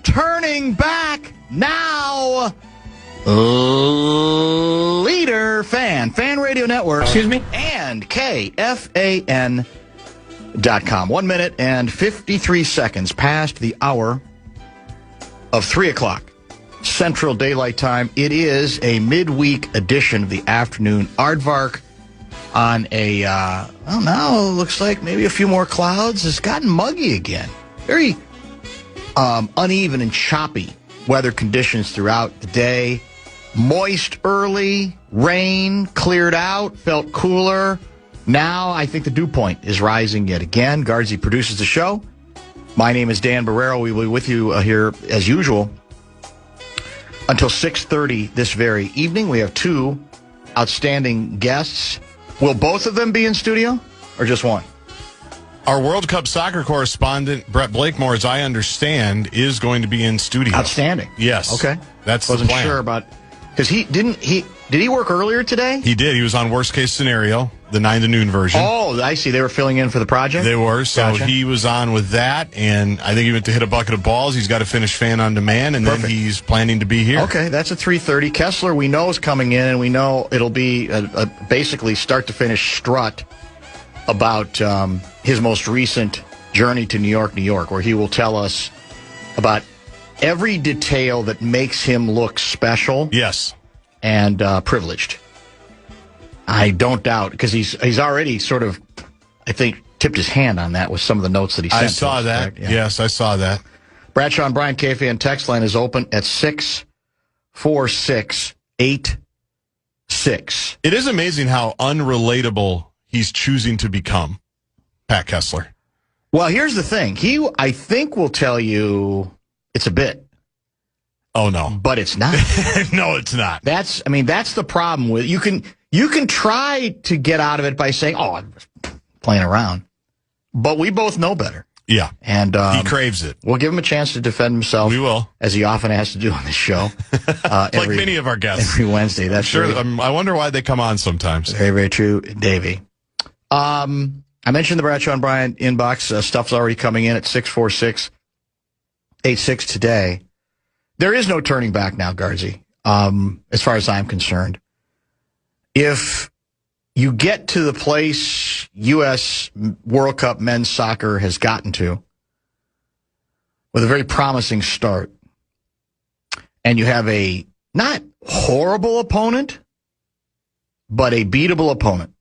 turning back now. Leader Fan Radio Network. Excuse me? And KFAN.com. 1 minute and 53 seconds past the hour of 3 o'clock Central Daylight Time. It is a midweek edition of the afternoon aardvark on a, well, now it looks like maybe a few more clouds. It's gotten muggy again. Very uneven and choppy weather conditions throughout the day. Moist early, rain cleared out, felt cooler. Now I think the dew point is rising yet again. Guardsy produces the show. My name is Dan Barreiro. We will be with you here as usual until 6:30 this very evening. We have two outstanding guests. Will both of them be in studio or just one? Our World Cup soccer correspondent, Brett Blakemore, as I understand, is going to be in studio. Outstanding. Yes. Okay. That's Wasn't the plan. sure about, because did he work earlier today? He did. He was on Worst Case Scenario, the 9 to noon version. Oh, I see. They were filling in for the project? They were. So Gotcha. He was on with that, and I think he went to hit a bucket of balls. He's got to finish Fan on Demand, and Perfect. then he's planning to be here. Okay, that's at 3:30. Kessler, we know, is coming in, and we know it'll be a basically start-to-finish strut about his most recent journey to New York, where he will tell us about every detail that makes him look special. Yes. And privileged. I don't doubt, because he's already sort of, I think, tipped his hand on that with some of the notes that he sent. I saw that. Yeah. Yes, I saw that. Bradshaw and Bryant KFAN text line is open at 64686. It is amazing how unrelatable he's choosing to become, Pat Kessler. Well, here's the thing. He, I think, will tell you it's a bit. Oh, no. But it's not. No, it's not. That's the problem with you can try to get out of it by saying, "Oh, I'm just playing around," but we both know better. Yeah, and he craves it. We'll give him a chance to defend himself. We will, as he often has to do on this show, like many of our guests every Wednesday. That's sure. I wonder why they come on sometimes. Very, very true, Davey. I mentioned the Bradshaw and Bryant inbox. Stuff's already coming in at 64686 today. There is no turning back now, Guardsy, as far as I'm concerned. If you get to the place U.S. World Cup men's soccer has gotten to, with a very promising start, and you have a not horrible opponent, but a beatable opponent,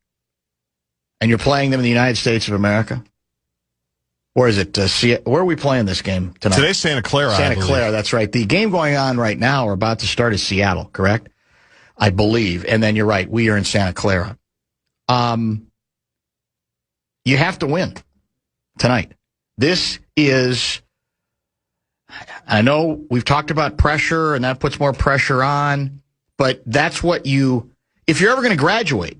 and you're playing them in the United States of America, or is it, where are we playing this game tonight? Today's Santa Clara, Santa Clara, that's right. The game going on right now or about to start is Seattle, correct? I believe. And then you're right, we are in Santa Clara. You have to win tonight. This is, I know we've talked about pressure, and that puts more pressure on, but that's what if you're ever going to graduate,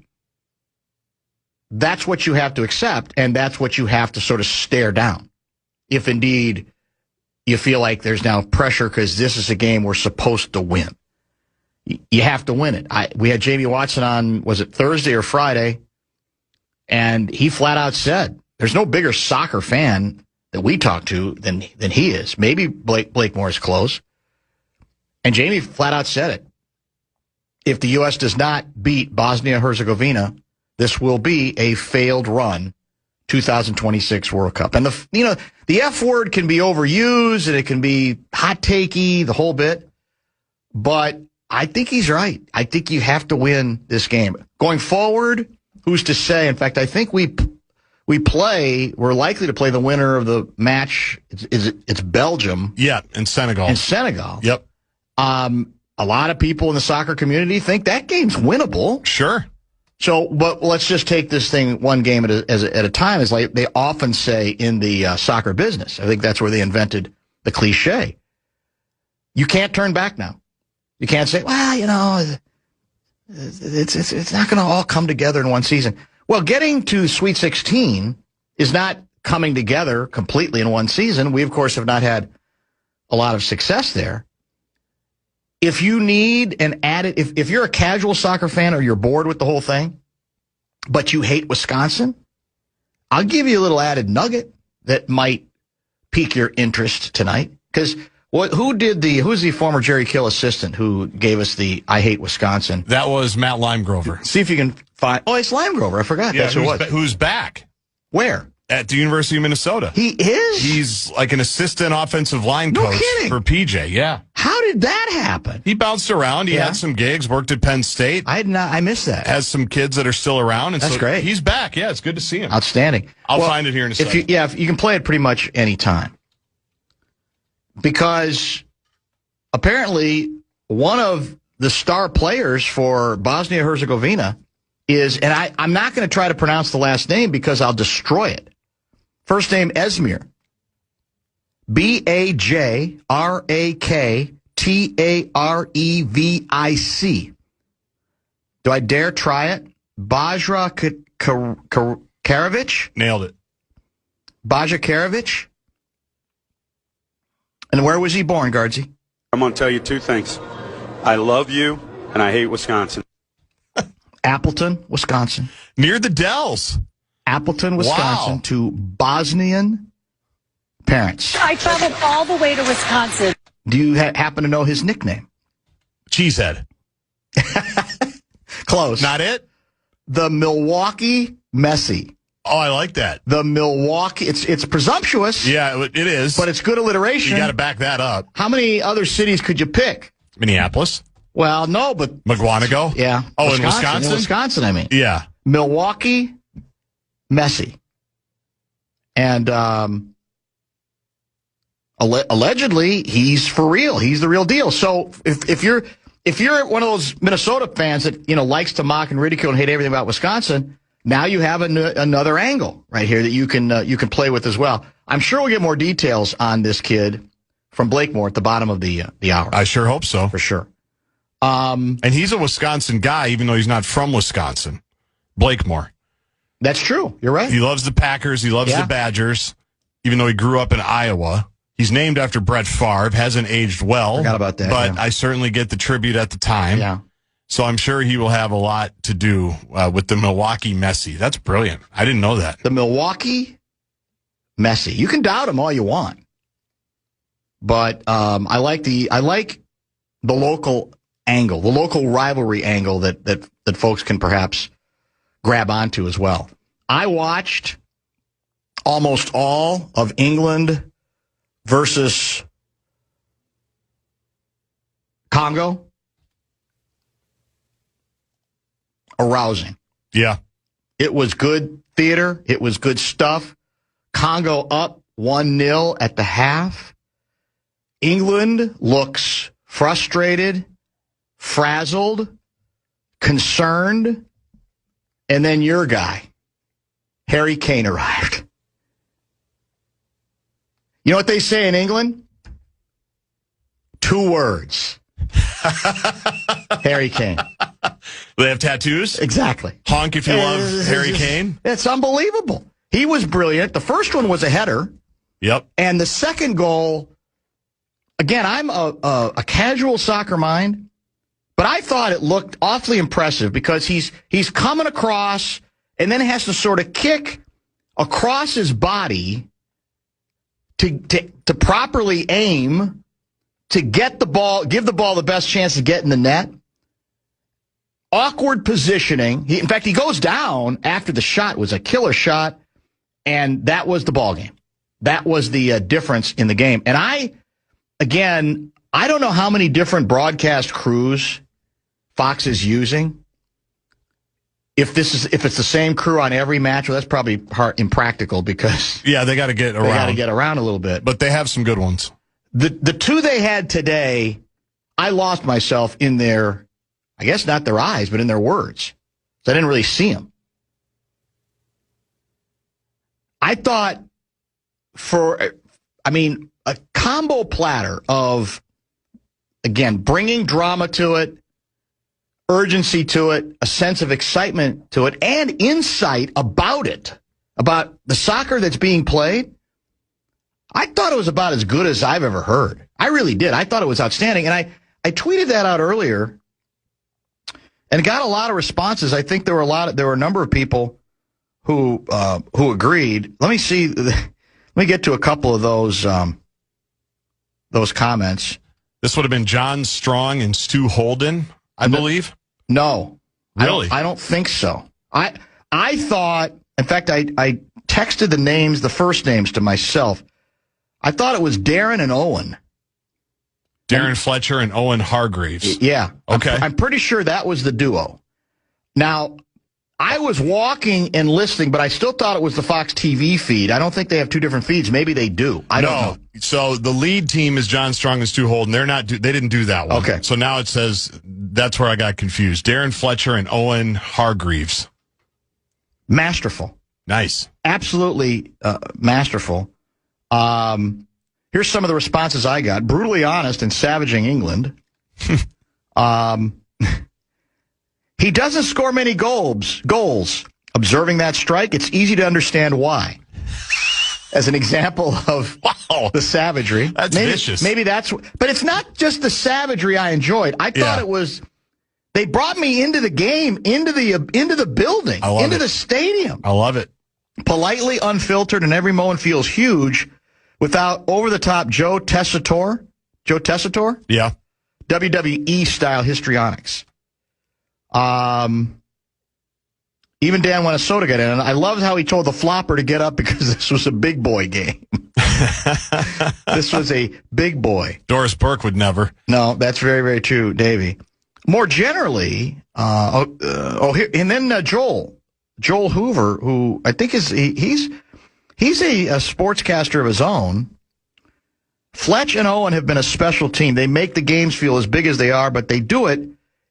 that's what you have to accept, and that's what you have to sort of stare down. If indeed you feel like there's now pressure because this is a game we're supposed to win. You have to win it. We had Jamie Watson on, was it Thursday or Friday? And he flat out said, there's no bigger soccer fan that we talk to than he is. Maybe Blakemore is close. And Jamie flat out said it. If the U.S. does not beat Bosnia-Herzegovina, this will be a failed run 2026 World Cup. And the F word can be overused and it can be hot takey, the whole bit. But I think he's right. I think you have to win this game. Going forward, who's to say? In fact, I think we're likely to play the winner of the match. It's Belgium. Yeah, and Senegal. Yep. A lot of people in the soccer community think that game's winnable. Sure. So, but let's just take this thing one game at a time, as like they often say in the soccer business. I think that's where they invented the cliche. You can't turn back now. You can't say, well, it's not going to all come together in one season. Well, getting to Sweet 16 is not coming together completely in one season. We, of course, have not had a lot of success there. If you need an added, if you're a casual soccer fan or you're bored with the whole thing, but you hate Wisconsin, I'll give you a little added nugget that might pique your interest tonight. Because Who's the former Jerry Kill assistant who gave us the I Hate Wisconsin? That was Matt Limegrover. See if you can find. Oh, it's Limegrover. I forgot. Yeah, That's who it was. Who's back? Where? At the University of Minnesota. He is? He's like an assistant offensive line coach for PJ. Yeah. How did that happen? He bounced around. He had some gigs, worked at Penn State. I missed that. Has some kids that are still around. And That's great. He's back. Yeah, it's good to see him. Outstanding. I'll find it here in a second. If you can play it pretty much any time. Because apparently one of the star players for Bosnia-Herzegovina is, and I'm not going to try to pronounce the last name because I'll destroy it. First name, Esmir. Bajraktarevic. Do I dare try it? Bajra Karovic? Nailed it. Baja Karovic? And where was he born, Guardsy? I'm going to tell you two things. I love you, and I hate Wisconsin. Appleton, Wisconsin. Near the Dells. Appleton, Wisconsin, to Bosnian parents. I traveled all the way to Wisconsin. Do you happen to know his nickname? Cheesehead. Close. Not it? The Milwaukee Messi. Oh, I like that. The Milwaukee. It's presumptuous. Yeah, it is. But it's good alliteration. You got to back that up. How many other cities could you pick? Minneapolis. Well, no, but McGuanago. Yeah. Oh, in Wisconsin? In Wisconsin, I mean. Yeah. Milwaukee Messi. And allegedly, he's for real. He's the real deal. So if you're one of those Minnesota fans that likes to mock and ridicule and hate everything about Wisconsin, now you have another angle right here that you can play with as well. I'm sure we'll get more details on this kid from Blakemore at the bottom of the hour. I sure hope so. For sure. And he's a Wisconsin guy, even though he's not from Wisconsin. Blakemore. That's true. You're right. He loves the Packers. He loves the Badgers, even though he grew up in Iowa. He's named after Brett Favre. Hasn't aged well. Forgot about that. But I certainly get the tribute at the time. Yeah. So I'm sure he will have a lot to do with the Milwaukee Messi. That's brilliant. I didn't know that. The Milwaukee Messi. You can doubt him all you want, but I like the local angle, the local rivalry angle that folks can perhaps grab onto as well. I watched almost all of England versus Congo. Arousing. Yeah. It was good theater. It was good stuff. Congo up 1-0 at the half. England looks frustrated, frazzled, concerned. And then your guy, Harry Kane, arrived. You know what they say in England? 2 words. Harry Kane. They have tattoos? Exactly. Honk if you love Harry Kane? It's unbelievable. He was brilliant. The first one was a header. Yep. And the second goal, again, I'm a casual soccer mind, but I thought it looked awfully impressive because he's coming across and then has to sort of kick across his body to properly aim, to get the ball, give the ball the best chance to get in the net. Awkward positioning. In fact, he goes down after the shot. It was a killer shot, and that was the ball game. That was the difference in the game. And I don't know how many different broadcast crews Fox is using. If it's the same crew on every match, well, that's probably impractical because they got to get around. They got to get around a little bit. But they have some good ones. The 2 they had today, I lost myself in their, I guess not their eyes, but in their words. So I didn't really see them. I thought a combo platter of, again, bringing drama to it, urgency to it, a sense of excitement to it, and insight about it, about the soccer that's being played. I thought it was about as good as I've ever heard. I really did. I thought it was outstanding. And I tweeted that out earlier and it got a lot of responses. I think there were a number of people who agreed. Let me see. Let me get to a couple of those those comments. This would have been John Strong and Stu Holden, I believe. No. Really? I don't think so. I thought, in fact, I texted the first names to myself. I thought it was Darren and Owen. Darren Fletcher and Owen Hargreaves. Yeah. Okay. I'm pretty sure that was the duo. Now, I was walking and listening, but I still thought it was the Fox TV feed. I don't think they have two different feeds. Maybe they do. I don't know. So the lead team is John Strong and Stu Holden. They didn't do that one. Okay. So now it says, that's where I got confused. Darren Fletcher and Owen Hargreaves. Masterful. Nice. Absolutely masterful. Here's some of the responses I got. Brutally honest and savaging England. He doesn't score many goals. Observing that strike, it's easy to understand why. As an example of the savagery. That's vicious. Maybe but it's not just the savagery I enjoyed. I thought it was, they brought me into the game, into the building, into the stadium. I love it. Politely unfiltered, and every moment feels huge without over-the-top Joe Tessitore. Joe Tessitore? Yeah. WWE-style histrionics. Even Dan Wanasoda got in, and I loved how he told the flopper to get up because this was a big boy game. This was a big boy. Doris Burke would never. No, that's very, very true, Davey. More generally, and then Joel Hoover, who I think he's a sportscaster of his own. Fletch and Owen have been a special team. They make the games feel as big as they are, but they do it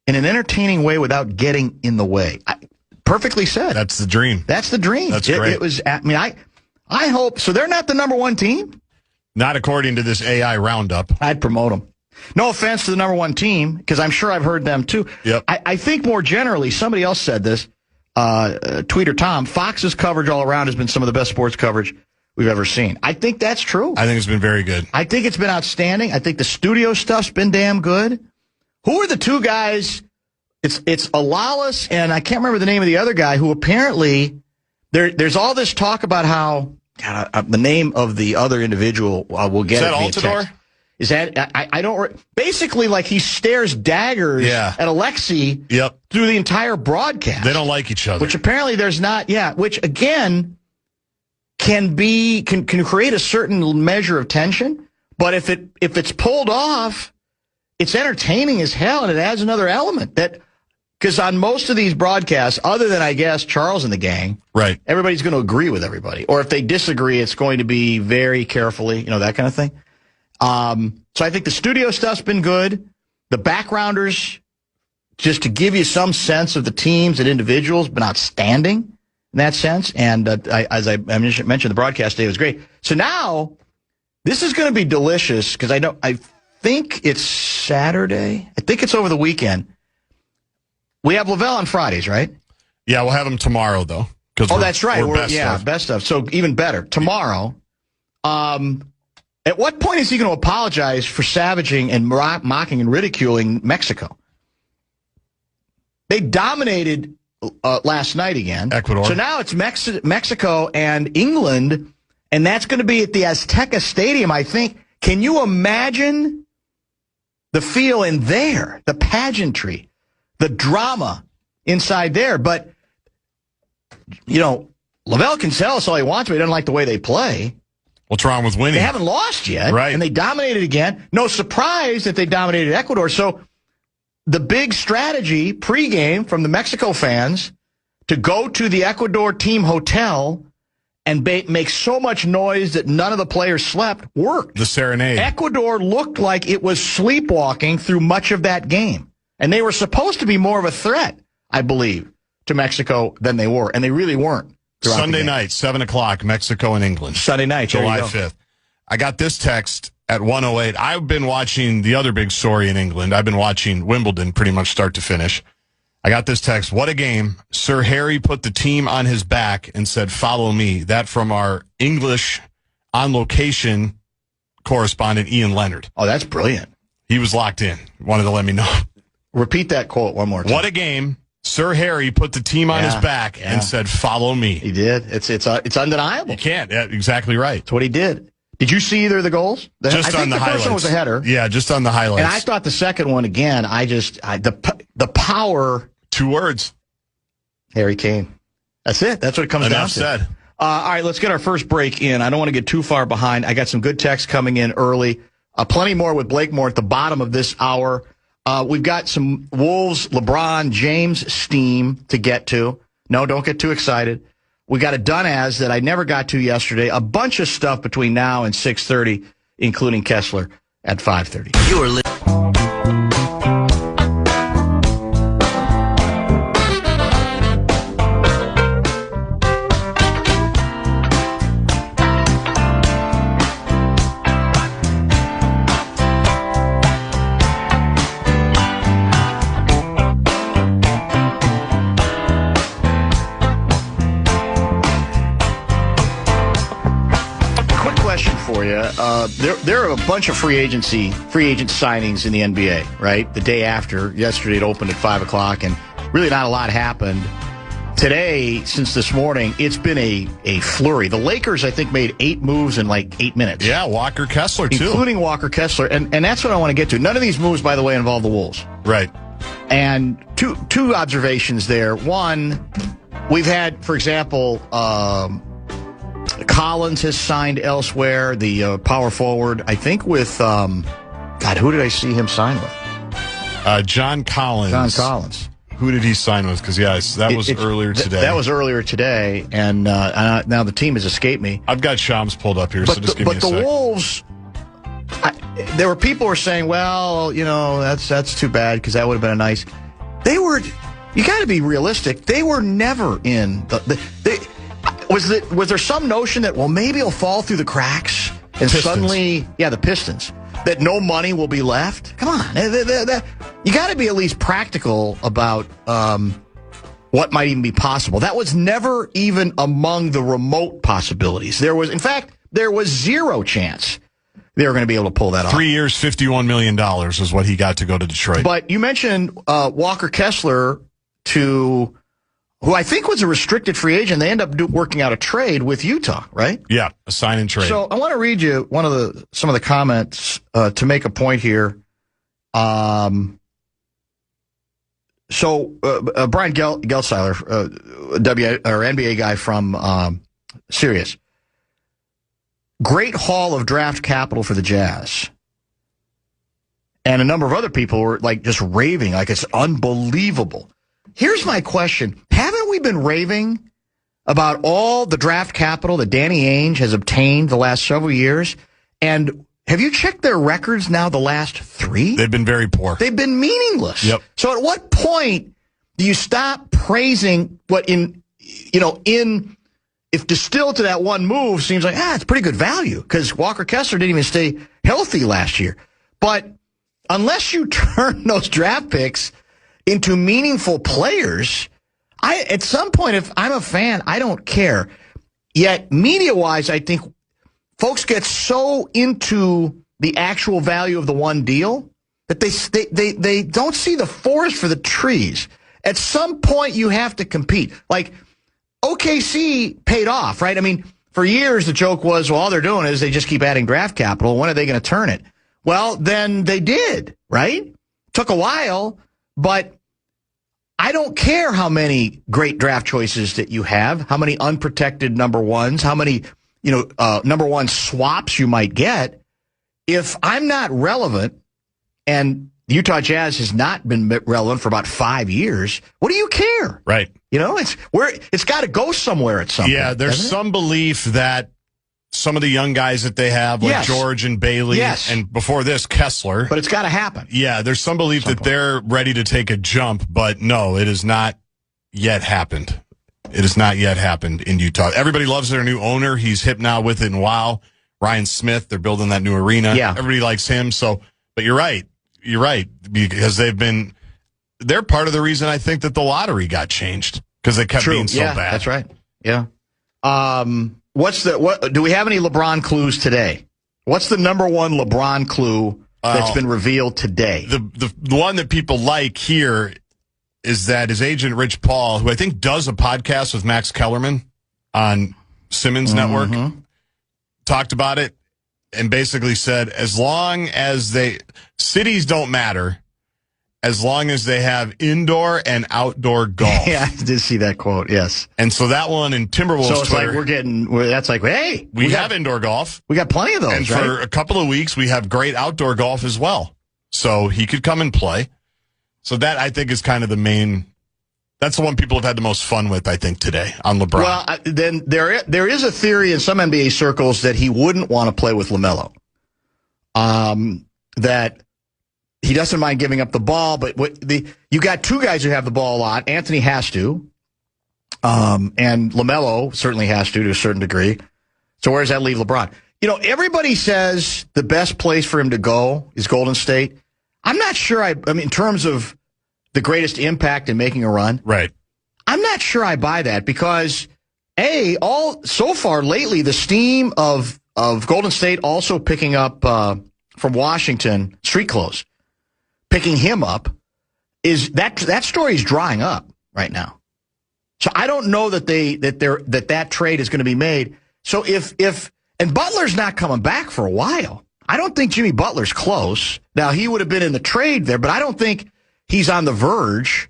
in an entertaining way without getting in the way. Perfectly said. That's the dream. That's the dream. That's great. It was. I mean, I hope so. They're not the number one team. Not according to this AI roundup. I'd promote them. No offense to the number one team, because I'm sure I've heard them too. Yep. I think more generally, somebody else said this. Tweeter Tom, Fox's coverage all around has been some of the best sports coverage we've ever seen. I think that's true. I think it's been very good. I think it's been outstanding. I think the studio stuff's been damn good. Who are the two guys? It's Alalis, and I can't remember the name of the other guy who apparently there's all this talk about how the name of the other individual we'll get. Is that Altidore? Is that I don't basically like he stares daggers at Alexi through the entire broadcast. They don't like each other. Which apparently there's not. Yeah, which again can create a certain measure of tension, but if it's pulled off, it's entertaining as hell, and it adds another element that. Because on most of these broadcasts, other than, I guess, Charles and the gang, right, everybody's going to agree with everybody. Or if they disagree, it's going to be very carefully, that kind of thing. So I think the studio stuff's been good. The backgrounders, just to give you some sense of the teams and individuals, been outstanding in that sense. And as I mentioned, the broadcast day was great. So now, this is going to be delicious, because I think it's Saturday. I think it's over the weekend. We have Lavelle on Fridays, right? Yeah, we'll have him tomorrow, though. That's right. We're best of. So even better. Tomorrow, at what point is he going to apologize for savaging and mocking and ridiculing Mexico? They dominated last night again. Ecuador. So now it's Mexico and England, and that's going to be at the Azteca Stadium, I think. Can you imagine the feel in there, the pageantry? The drama inside there. But, Lavelle can tell us all he wants, but he doesn't like the way they play. What's wrong with winning? They haven't lost yet. Right. And they dominated again. No surprise that they dominated Ecuador. So the big strategy pregame from the Mexico fans to go to the Ecuador team hotel and make so much noise that none of the players slept worked. The serenade. Ecuador looked like it was sleepwalking through much of that game. And they were supposed to be more of a threat, I believe, to Mexico than they were. And they really weren't. Sunday night, 7 o'clock, Mexico and England. Sunday night, July 5th. I got this text at 1:08. I've been watching the other big story in England. I've been watching Wimbledon pretty much start to finish. I got this text. What a game. Sir Harry put the team on his back and said, follow me. That from our English on location correspondent, Ian Leonard. Oh, that's brilliant. He was locked in. Wanted to let me know. Repeat that quote one more time. What a game. Sir Harry put the team on his back and said, follow me. He did. It's undeniable. You can't. Yeah, exactly right. That's what he did. Did you see either of the goals? I think the first one was a header. Yeah, just on the highlights. And I thought the second one, again, the power. 2 words. Harry Kane. That's it. That's what it comes down to. Enough said. All right, let's get our first break in. I don't want to get too far behind. I got some good texts coming in early. Plenty more with Blakemore at the bottom of this hour. We've got some Wolves, LeBron, James steam to get to. No, don't get too excited. We got a done as that I never got to yesterday. A bunch of stuff between now and 6:30, including Kessler at 5:30. You are listening. There are a bunch of free agent signings in the NBA, right? The day after, yesterday it opened at 5 o'clock, and really not a lot happened. Today, since this morning, it's been a flurry. The Lakers, I think, made 8 moves in like 8 minutes. Yeah, Walker Kessler, too. Including Walker Kessler, and that's what I want to get to. None of these moves, by the way, involve the Wolves. Right. And two observations there. One, we've had, for example, Collins has signed elsewhere, the power forward, I think with, who did I see him sign with? John Collins. John Collins. Who did he sign with? Because, yes, that was earlier today. That was earlier today, and now the team has escaped me. I've got Shams pulled up here, so just give me a sec. But the Wolves, there were people who were saying, well, that's too bad because that would have been a nice. You got to be realistic. They were never in Was there some notion that, well, maybe it'll fall through the cracks and Pistons. Suddenly, the Pistons, that no money will be left? Come on. You got to be at least practical about what might even be possible. That was never even among the remote possibilities. There was zero chance they were going to be able to pull that off. 3 years, $51 million is what he got to go to Detroit. But you mentioned Walker Kessler who I think was a restricted free agent. They end up working out a trade with Utah, right? Yeah, a sign and trade. So I want to read you some of the comments to make a point here. Brian Gelsiler, NBA guy from Sirius. Great haul of draft capital for the Jazz. And a number of other people were like just raving, like it's unbelievable. Here's my question. Haven't we been raving about all the draft capital that Danny Ainge has obtained the last several years? And have you checked their records now the last 3? They've been very poor. They've been meaningless. Yep. So at what point do you stop praising what if distilled to that one move seems like, it's pretty good value because Walker Kessler didn't even stay healthy last year. But unless you turn those draft picks into meaningful players, at some point, if I'm a fan, I don't care. Yet, media-wise, I think folks get so into the actual value of the one deal that they don't see the forest for the trees. At some point, you have to compete. Like, OKC paid off, right? I mean, for years, the joke was, well, all they're doing is they just keep adding draft capital. When are they going to turn it? Well, then they did, right? Took a while. But I don't care how many great draft choices that you have, how many unprotected number ones, how many, number one swaps you might get. If I'm not relevant, and the Utah Jazz has not been relevant for about 5 years, what do you care? Right. It's got to go somewhere at some point. Yeah, there's some belief that some of the young guys that they have, like George and Bailey, and before this, Kessler. But it's got to happen. Yeah, there's some belief that they're ready to take a jump, but no, it has not yet happened. It has not yet happened in Utah. Everybody loves their new owner. He's hip now with it, and wow, Ryan Smith, they're building that new arena. Yeah. Everybody likes him. But you're right, because they're part of the reason I think that the lottery got changed, because they kept being so bad. That's right. Yeah. Do we have any LeBron clues today? What's the number one LeBron clue that's been revealed today? The one that people like here is that his agent, Rich Paul, who I think does a podcast with Max Kellerman on Simmons Network, talked about it. and basically said, as long as cities don't matter, as long as they have indoor and outdoor golf. Yeah, I did see that quote, yes. And so that one in Timberwolves So it's Twitter, like that's like, hey, we have indoor golf. We got plenty of those, and right? for a couple of weeks, we have great outdoor golf as well. So he could come and play. So that, I think, is kind of the main. That's the one people have had the most fun with, I think, today on LeBron. Well, then there is a theory in some NBA circles that he wouldn't want to play with LaMelo. That he doesn't mind giving up the ball, but you got two guys who have the ball a lot. Anthony has to, and LaMelo certainly has to a certain degree. So where does that leave LeBron? You know, everybody says the best place for him to go is Golden State. I'm not sure. I mean, in terms of the greatest impact in making a run. Right. I'm not sure I buy that because, so far lately, the steam of Golden State also picking up from Washington street clothes, picking him up, is that story's drying up right now. So I don't know that that trade is going to be made. So and Butler's not coming back for a while. I don't think Jimmy Butler's close. Now, he would have been in the trade there, but I don't think he's on the verge.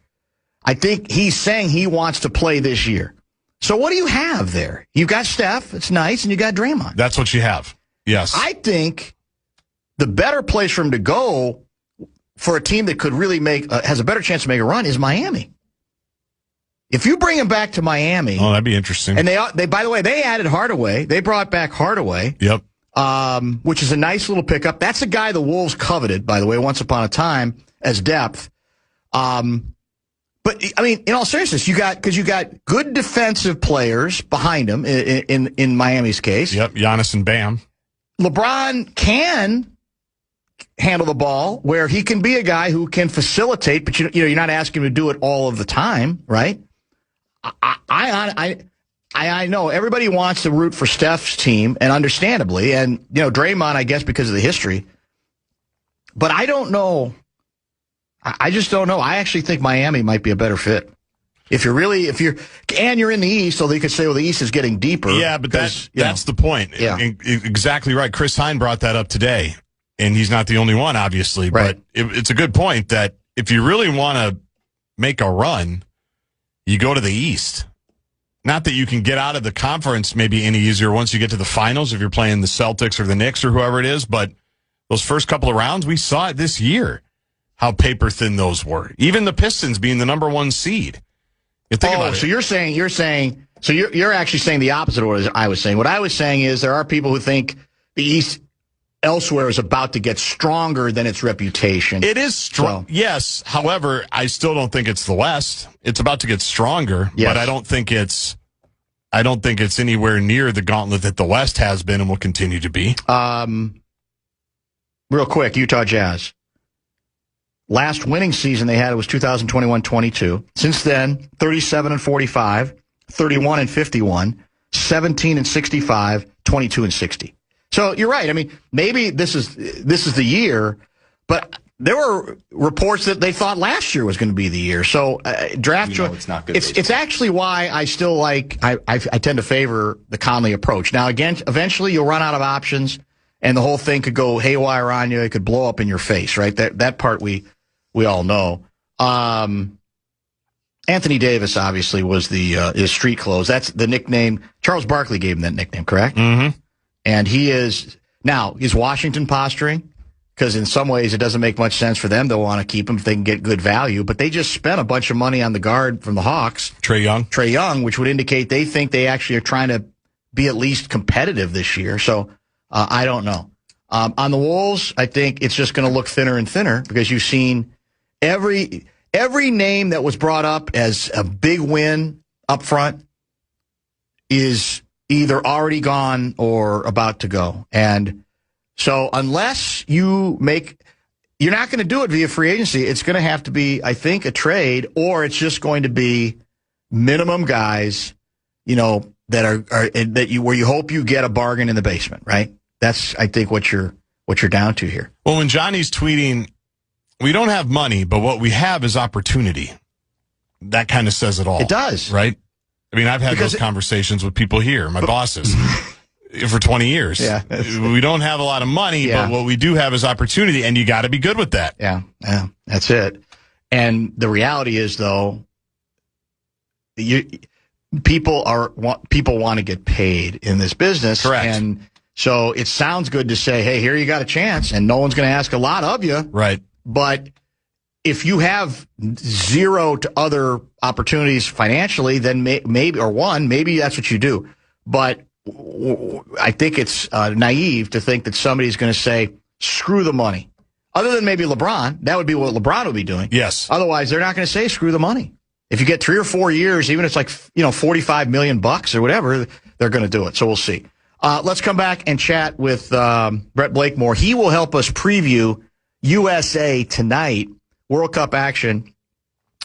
I think he's saying he wants to play this year. So what do you have there? You've got Steph. It's nice. And you got Draymond. That's what you have. Yes. I think the better place for him to go for a team that could really has a better chance to make a run is Miami. If you bring him back to Miami. Oh, that'd be interesting. And they by the way, they added Hardaway. They brought back Hardaway. Yep. Which is a nice little pickup. That's a guy the Wolves coveted, by the way, once upon a time as depth. But I mean, in all seriousness, you got good defensive players behind him in Miami's case. Yep, Giannis and Bam. LeBron can handle the ball where he can be a guy who can facilitate, but you're not asking him to do it all of the time, right? I know everybody wants to root for Steph's team, and understandably, and Draymond, I guess, because of the history. But I don't know. I just don't know. I actually think Miami might be a better fit. You're in the East, so they could say, well, the East is getting deeper. Yeah, but that's the point. Yeah. Exactly right. Chris Hine brought that up today, and he's not the only one, obviously. Right. But it's a good point that if you really want to make a run, you go to the East. Not that you can get out of the conference maybe any easier once you get to the finals if you're playing the Celtics or the Knicks or whoever it is, but those first couple of rounds, we saw it this year, how paper thin those were. Even the Pistons being the number one seed. You think about it. So you're actually saying the opposite of what I was saying. What I was saying is there are people who think the East elsewhere is about to get stronger than its reputation. It is strong. So. Yes. However, I still don't think it's the West. It's about to get stronger, yes. But I don't think it's anywhere near the gauntlet that the West has been and will continue to be. Real quick, Utah Jazz. Last winning season they had was 2021-22. Since then, 37-45, 31-51, 17-65, 22-60. So you're right. I mean, maybe this is the year, but there were reports that they thought last year was going to be the year. So draft choice. It's not good. It's actually why I still I tend to favor the Conley approach. Now again, eventually you'll run out of options, and the whole thing could go haywire on you. It could blow up in your face, right? That part we all know. Anthony Davis obviously was his street clothes. That's the nickname. Charles Barkley gave him that nickname, correct? Mm-hmm. And is Washington posturing? Because in some ways it doesn't make much sense for them. They'll want to keep him if they can get good value. But they just spent a bunch of money on the guard from the Hawks. Trae Young, which would indicate they think they actually are trying to be at least competitive this year. So I don't know. On the Wolves, I think it's just going to look thinner and thinner because you've seen every name that was brought up as a big win up front is either already gone or about to go. And so unless you're not going to do it via free agency, it's going to have to be, I think, a trade, or it's just going to be minimum guys, where you hope you get a bargain in the basement, right? That's, I think, what you're down to here. Well, when Johnny's tweeting, we don't have money, but what we have is opportunity. That kind of says it all. It does. Right? I mean, I've had those conversations with people here, my bosses. for 20 years. Yeah. We don't have a lot of money, but what we do have is opportunity, and you got to be good with that. Yeah, that's it. And the reality is, though, people want to get paid in this business. Correct. And so it sounds good to say, hey, here you got a chance, and no one's going to ask a lot of you. Right. But if you have zero to other opportunities financially, then maybe that's what you do. But I think it's naive to think that somebody's going to say, screw the money. Other than maybe LeBron. That would be what LeBron would be doing. Yes. Otherwise, they're not going to say, screw the money. If you get 3 or 4 years, even if it's like, $45 million or whatever, they're going to do it. So we'll see. Let's come back and chat with Brett Blakemore. He will help us preview USA tonight, World Cup action,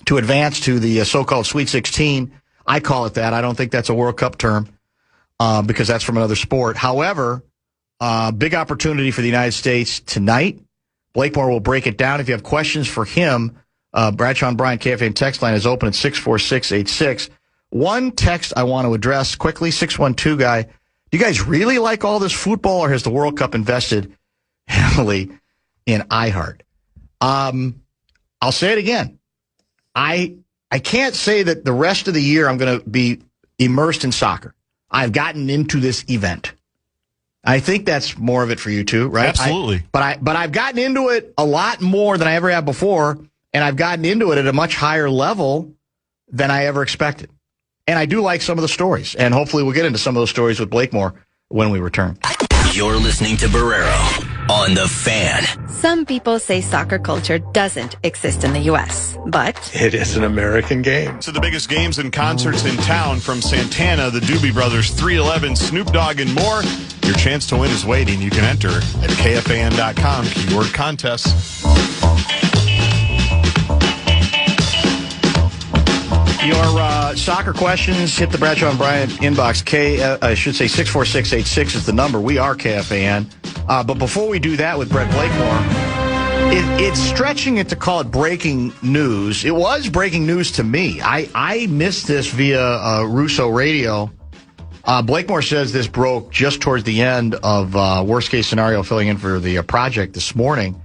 to advance to the so-called Sweet 16. I call it that. I don't think that's a World Cup term because that's from another sport. However, big opportunity for the United States tonight. Blakemore will break it down. If you have questions for him, Bradshaw and Bryant KFAN text line is open at 64686. One text I want to address quickly, 612 guy. Do you guys really like all this football, or has the World Cup invested heavily in iHeart? I'll say it again. I can't say that the rest of the year I'm going to be immersed in soccer. I've gotten into this event. I think that's more of it for you too, right? Absolutely. But I've gotten into it a lot more than I ever have before, and I've gotten into it at a much higher level than I ever expected. And I do like some of the stories, and hopefully we'll get into some of those stories with Blakemore when we return. You're listening to Barreiro on The Fan. Some people say soccer culture doesn't exist in the U.S., but it is an American game. So the biggest games and concerts in town, from Santana, the Doobie Brothers, 311, Snoop Dogg, and more. Your chance to win is waiting. You can enter at KFAN.com, keyword contests. Your soccer questions, hit the Bradshaw and Bryant inbox. 64686 is the number. We are KFAN. But before we do that with Brett Blakemore, it's stretching it to call it breaking news. It was breaking news to me. I missed this via Russo Radio. Blakemore says this broke just towards the end of Worst Case Scenario, filling in for the project this morning.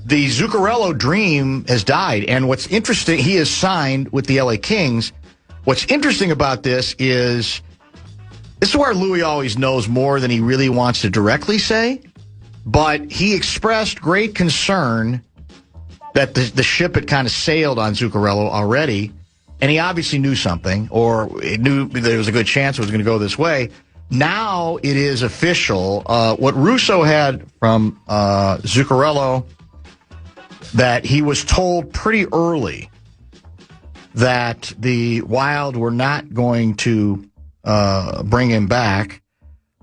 The Zuccarello dream has died, and what's interesting, he is signed with the LA Kings. What's interesting about this is where Louis always knows more than he really wants to directly say, but he expressed great concern that the ship had kind of sailed on Zuccarello already, and he obviously knew something, or knew there was a good chance it was going to go this way. Now it is official. What Russo had from Zuccarello, that he was told pretty early that the Wild were not going to bring him back.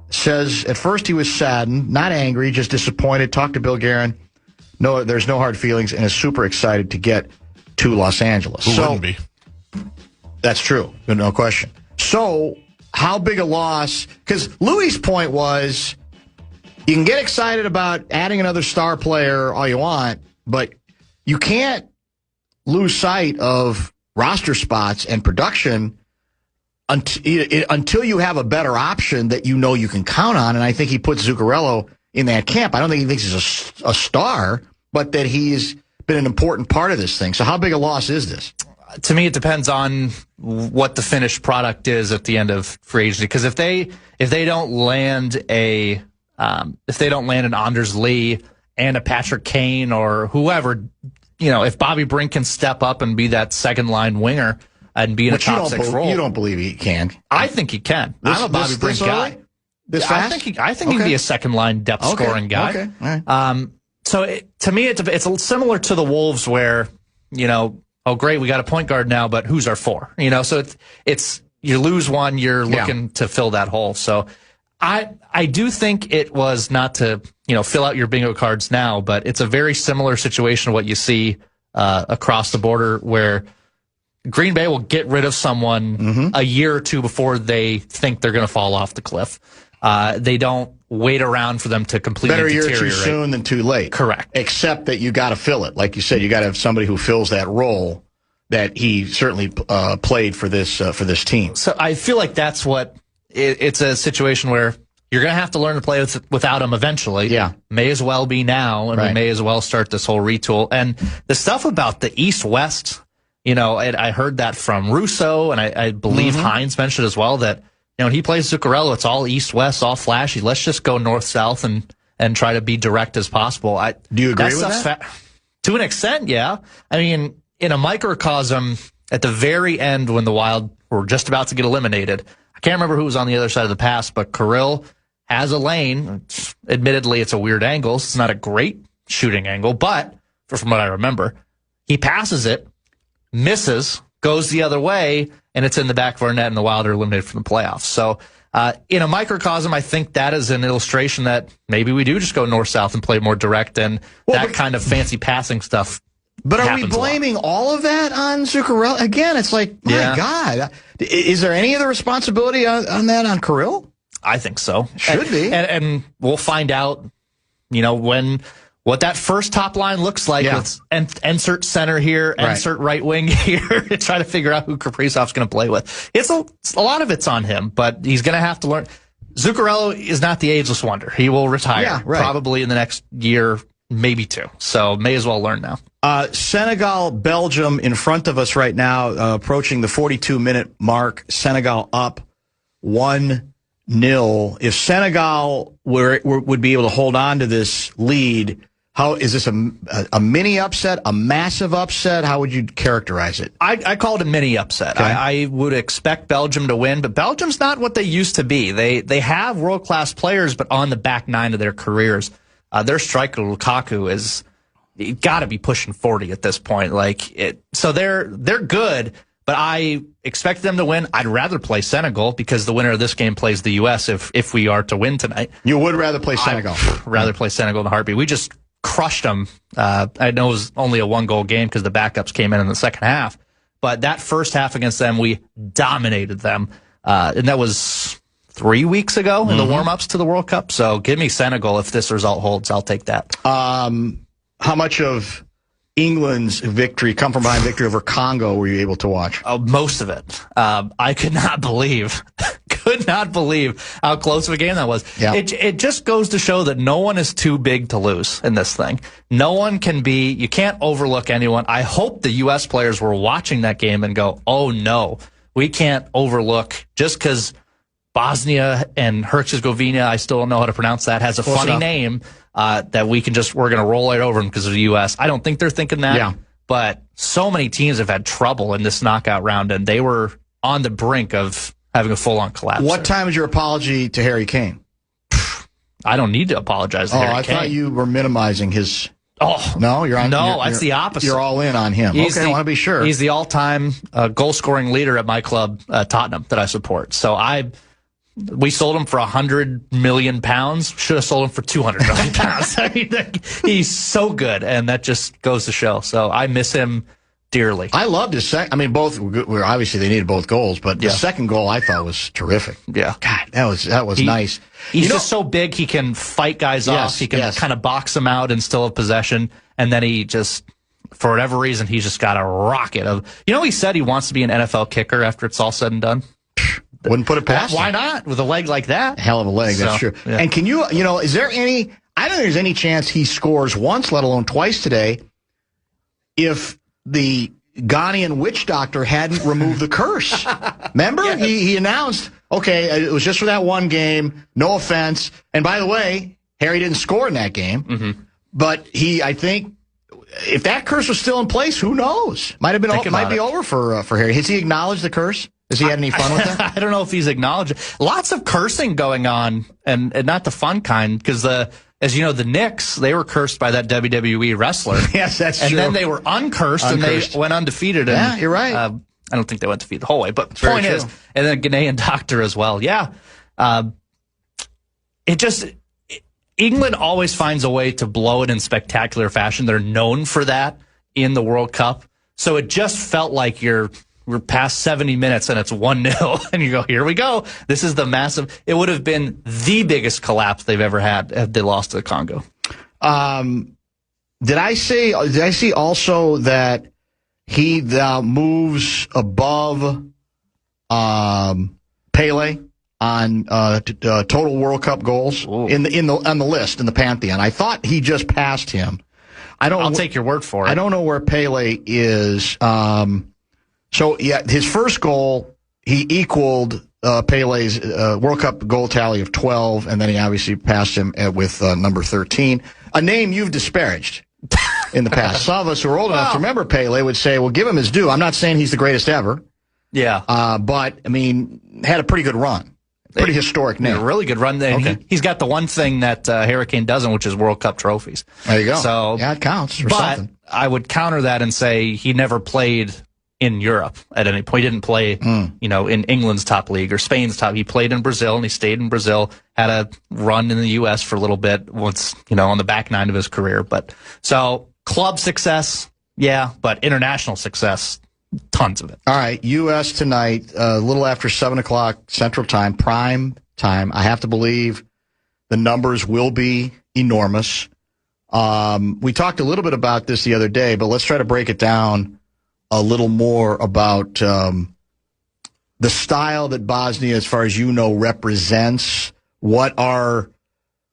Says at first he was saddened, not angry, just disappointed. Talked to Bill Guerin. No, there's no hard feelings, and is super excited to get to Los Angeles. Who wouldn't be? That's true, no question. So how big a loss? Because Louis' point was, you can get excited about adding another star player all you want, but you can't lose sight of roster spots and production until you have a better option that you know you can count on. And I think he puts Zuccarello in that camp. I don't think he thinks he's a star, but that he's been an important part of this thing. So how big a loss is this? To me, it depends on what the finished product is at the end of free agency. Because if they don't land an Anders Lee and a Patrick Kane or whoever, if Bobby Brink can step up and be that second line winger and be in a top six role. You don't believe he can? I think he can. I'm a Bobby Brink guy. This fast? I think he can be a second line depth scoring guy. Okay. All right. To me, it's similar to the Wolves where, oh great, we got a point guard now, but who's our four? So it's you lose one, you're looking to fill that hole. So I do think it was not to, fill out your bingo cards now, but it's a very similar situation to what you see across the border where Green Bay will get rid of someone a year or two before they think they're going to fall off the cliff. They don't wait around for them to completely deteriorate. Better a year too soon than too late. Correct. Except that you got to fill it. Like you said, you got to have somebody who fills that role that he certainly played for this team. So I feel like that's what it's a situation where you're going to have to learn to play without him eventually. Yeah. May as well be now, and we may as well start this whole retool. And the stuff about the East-West, I heard that from Russo, and I believe Hines mentioned as well that, when he plays Zuccarello, it's all East-West, all flashy. Let's just go North-South and try to be direct as possible. Do you agree with that? To an extent, yeah. I mean, in a microcosm, at the very end when the Wild were just about to get eliminated, I can't remember who was on the other side of the pass, but Kirill has a lane. Admittedly, it's a weird angle. It's not a great shooting angle, but from what I remember, he passes it, misses, goes the other way, and it's in the back of our net, and the Wild are eliminated from the playoffs. So in a microcosm, I think that is an illustration that maybe we do just go north-south and play more direct, and kind of fancy passing stuff. But are we blaming all of that on Zuccarello? Again, it's like, my God. Is there any other responsibility on that on Kirill? I think so. Should be. And we'll find out, what that first top line looks like. Let's insert center here, insert right wing here, to try to figure out who Kaprizov's going to play with. It's a lot of it's on him, but he's going to have to learn. Zuccarello is not the ageless wonder. He will retire probably in the next year, maybe two. So may as well learn now. Senegal, Belgium in front of us right now, approaching the 42-minute mark. Senegal up 1-0. If Senegal would be able to hold on to this lead, how is this a mini upset, a massive upset? How would you characterize it? I call it a mini upset. Okay. I would expect Belgium to win, but Belgium's not what they used to be. They have world-class players, but on the back nine of their careers. Their striker, Lukaku, is got to be pushing 40 at this point. So they're good, but I expect them to win. I'd rather play Senegal because the winner of this game plays the U.S. if we are to win tonight. You would rather play Senegal? I'd rather play Senegal in a heartbeat. We just crushed them. I know it was only a one-goal game because the backups came in the second half, but that first half against them, we dominated them, and that was 3 weeks ago in the warm-ups to the World Cup. So give me Senegal. If this result holds, I'll take that. How much of England's victory, come from behind victory over Congo, were you able to watch? Most of it. I could not believe how close of a game that was. Yeah. It just goes to show that no one is too big to lose in this thing. No one you can't overlook anyone. I hope the U.S. players were watching that game and go, oh no, we can't overlook just because Bosnia and Herzegovina, I still don't know how to pronounce that, has a funny name, that we're going to roll right over them because of the U.S. I don't think they're thinking that, but so many teams have had trouble in this knockout round, and they were on the brink of having a full-on collapse. What time is your apology to Harry Kane? I don't need to apologize to Harry Kane. I thought you were minimizing his... Oh. No, you're on... No, that's the opposite. You're all in on him. I want to be sure. He's the all-time goal-scoring leader at my club, Tottenham, that I support. So we sold him for £100 million. Should have sold him for £200 million. I mean, he's so good, and that just goes to show. So I miss him dearly. I loved his second. I mean, obviously they needed both goals, but the second goal I thought was terrific. Yeah, God, that was nice. He's just so big; he can fight guys off. He can kind of box them out and still have possession, and then he just, for whatever reason, he's just got a rocket of. He said he wants to be an NFL kicker after it's all said and done. Wouldn't put it past him. Why not? With a leg like that? Hell of a leg, that's true. Yeah. And can is there any, I don't think there's any chance he scores once, let alone twice today, if the Ghanaian witch doctor hadn't removed the curse. Remember? Yes. He announced, okay, it was just for that one game, no offense. And by the way, Harry didn't score in that game, but I think, if that curse was still in place, who knows? Might be over for Harry. Has he acknowledged the curse? Has he had any fun with that? I don't know if he's acknowledged. Lots of cursing going on, and not the fun kind, because as you know, the Knicks, they were cursed by that WWE wrestler. Yes, that's true. And then they were uncursed, and they went undefeated. Yeah, you're right. I don't think they went defeated the whole way, but the point is, and then Ghanaian doctor as well. Yeah. England always finds a way to blow it in spectacular fashion. They're known for that in the World Cup. So it just felt like we're past 70 minutes and it's 1-0 and you go, here we go. This is the massive, it would have been the biggest collapse they've ever had they lost to the Congo. Did I see also that he moves above Pele on total World Cup goals on the list, in the pantheon. I thought he just passed him. I'll take your word for it. I don't know where Pele is. So, yeah, his first goal, he equaled Pele's World Cup goal tally of 12, and then he obviously passed him with number 13, a name you've disparaged in the past. Some of us who are old enough to remember Pele would say, well, give him his due. I'm not saying he's the greatest ever. Yeah. But, I mean, had a pretty good run. Pretty historic name. A really good run. And okay. He's got the one thing that Hurricane doesn't, which is World Cup trophies. There you go. So, yeah, it counts for but something. I would counter that and say he never played in Europe at any point. He didn't play, in England's top league or Spain's top. He played in Brazil, and he stayed in Brazil, had a run in the U.S. for a little bit once, on the back nine of his career. But so club success, yeah, but international success, tons of it. All right, U.S. tonight, a little after 7 o'clock Central Time, prime time. I have to believe the numbers will be enormous. We talked a little bit about this the other day, but let's try to break it down a little more about the style that Bosnia, as far as you know, represents. What are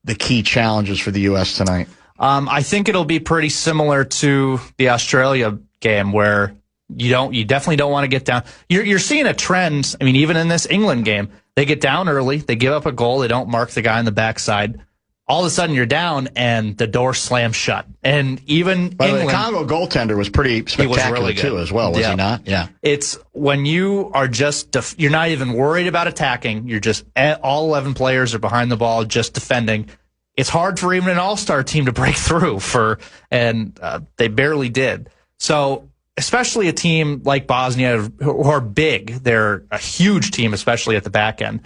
the key challenges for the U.S. tonight? I think it'll be pretty similar to the Australia game, where you definitely don't want to get down. You're seeing a trend. I mean, even in this England game, they get down early, they give up a goal, they don't mark the guy on the backside. All of a sudden, you're down, and the door slams shut. And even England, the Congo goaltender was pretty spectacular really too, as well, was he not? Yeah. It's when you are just you're not even worried about attacking. You're just all 11 players are behind the ball, just defending. It's hard for even an all-star team to break through and they barely did. So, especially a team like Bosnia, who are big, they're a huge team, especially at the back end.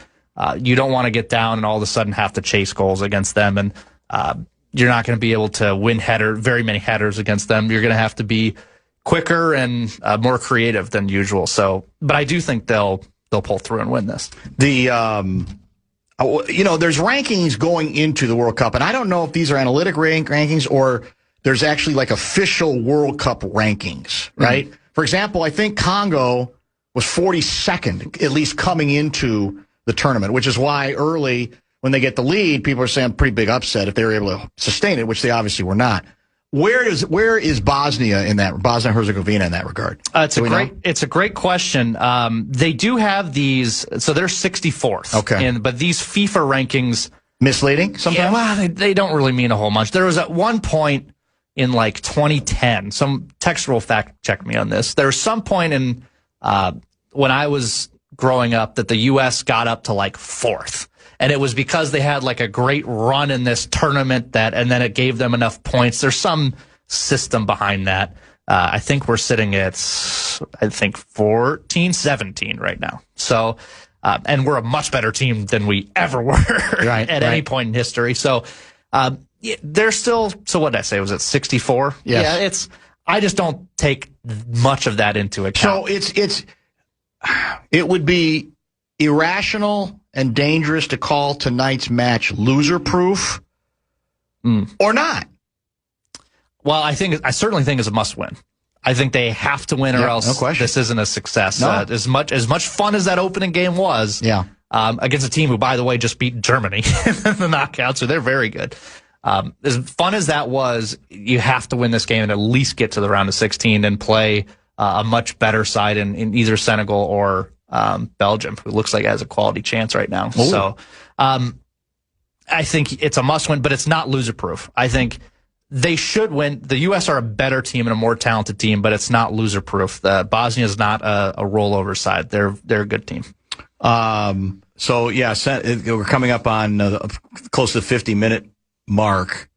You don't want to get down and all of a sudden have to chase goals against them, and you're not going to be able to win very many headers against them. You're going to have to be quicker and more creative than usual. So, but I do think they'll pull through and win this. There's rankings going into the World Cup, and I don't know if these are analytic rankings or there's actually like official World Cup rankings, right? Mm-hmm. For example, I think Congo was 42nd, at least coming into the tournament, which is why early when they get the lead, people are saying pretty big upset if they were able to sustain it, which they obviously were not. Where is Bosnia in that, Bosnia-Herzegovina in that regard? It's a great question. They do have these, so they're 64th. Okay. But these FIFA rankings. Misleading sometimes? Yeah, well, they don't really mean a whole much. There was at one point in like 2010, some textual fact check me on this. There was some point in, when I was growing up that the U.S. got up to like 4th. And it was because they had like a great run in this tournament and then it gave them enough points. There's some system behind that. I think we're sitting at, 14, 17 right now. So, and we're a much better team than we ever were at any point in history. So, they're still, so what did I say? Was it 64? Yes. Yeah, I just don't take much of that into account. So it would be irrational and dangerous to call tonight's match loser-proof or not. Well, I certainly think it's a must-win. I think they have to win, or else this isn't a success. No. As much fun as that opening game was, against a team who, by the way, just beat Germany in the knockouts, so they're very good. As fun as that was, you have to win this game and at least get to the round of 16 and play a much better side in either Senegal or Belgium, who looks like it has a quality chance right now. Ooh. So I think it's a must-win, but it's not loser-proof. I think they should win. The U.S. are a better team and a more talented team, but it's not loser-proof. Bosnia is not a rollover side. They're a good team. So, yeah, we're coming up on close to the 50-minute mark.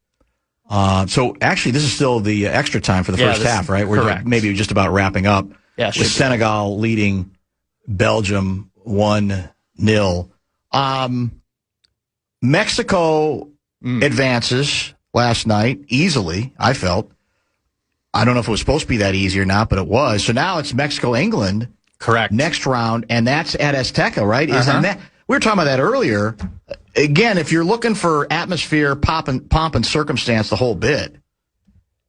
So, actually, this is still the extra time for the first half, right? We're maybe just about wrapping up. Yeah, with Senegal leading Belgium 1-0. Mexico advances last night easily, I felt. I don't know if it was supposed to be that easy or not, but it was. So now it's Mexico-England. Correct. Next round, and that's at Azteca, right? We were talking about that earlier. Again, if you're looking for atmosphere, pomp and circumstance, the whole bit,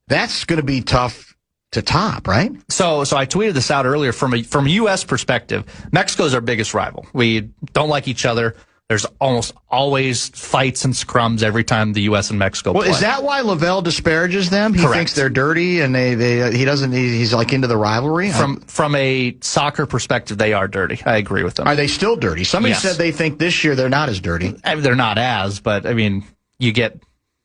that's going to be tough to top, right? So I tweeted this out earlier. From a U.S. perspective, Mexico is our biggest rival. We don't like each other. There's almost always fights and scrums every time the U.S. and Mexico play. Well, is that why Lavelle disparages them? He thinks they're dirty, and he's like into the rivalry? From a soccer perspective, they are dirty. I agree with them. Are they still dirty? Somebody said they think this year they're not as dirty. They're not but, I mean, you get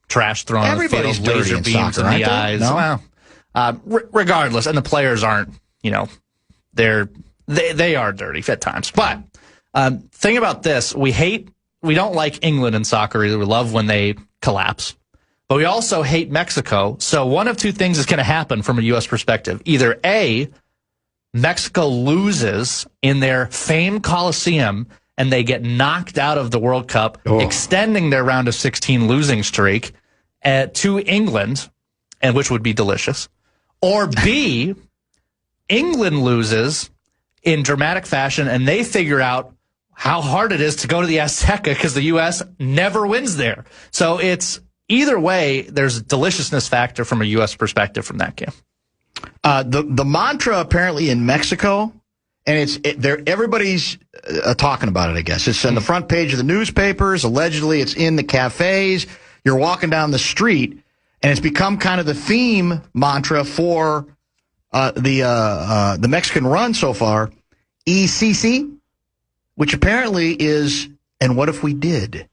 trash thrown on the field, laser beams in the eyes. No? Well, regardless, and the players aren't, they are dirty at times. But thing about this, we don't like England in soccer either. We love when they collapse. But we also hate Mexico. So one of two things is going to happen from a U.S. perspective. Either A, Mexico loses in their famed Coliseum and they get knocked out of the World Cup, extending their round of 16 losing streak to England, and which would be delicious. Or B, England loses in dramatic fashion and they figure out how hard it is to go to the Azteca because the U.S. never wins there. So it's either way, there's a deliciousness factor from a U.S. perspective from that game. The mantra apparently in Mexico, and everybody's talking about it, I guess. It's on the front page of the newspapers. Allegedly, it's in the cafes. You're walking down the street, and it's become kind of the theme mantra for the Mexican run so far, ECC, which apparently is, and what if we did?